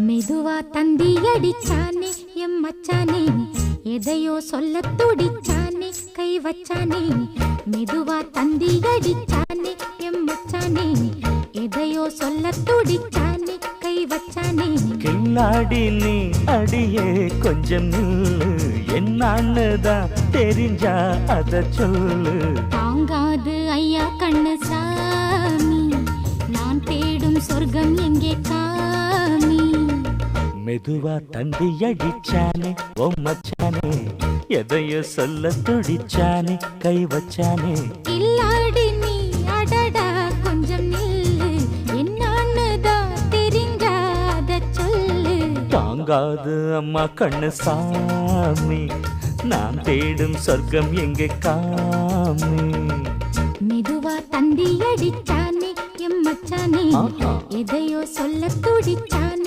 மெதுவா தந்தி அடிச்சானே எம் மச்சானே, எதையோ சொல்ல துடிச்சானே கை வச்சானே. மெதுவா தந்தி அடிச்சானே எம் மச்சானே, எதையோ சொல்ல துடிச்சானே கை வச்சானே. கில்லாடி நீ அடியே கொஞ்சம் நில்லு, என்னான்னுதான் தெரிஞ்சா அத சொல்லு. தாங்காது ஐயா கண்ணு சாமி, நான் தேடும் சொர்க்கம் எங்கே காமி. மெதுவா தந்தி அடிச்சானே ஓ மச்சானே, எதையோ சொல்ல துடிச்சானே கை வச்சானே. இல்லாடி நீ அடடா கொஞ்சம் நில்லு, என்னான்னுதான் தெரிஞ்சாத சொல்லு. தாங்காது அம்மா கண்ணு சாமி, நான் தேடும் சொர்க்கம் எங்கே காமி. மெதுவா தந்தி அடிச்சானே எம் மச்சானே, எதையோ சொல்ல துடிச்சானே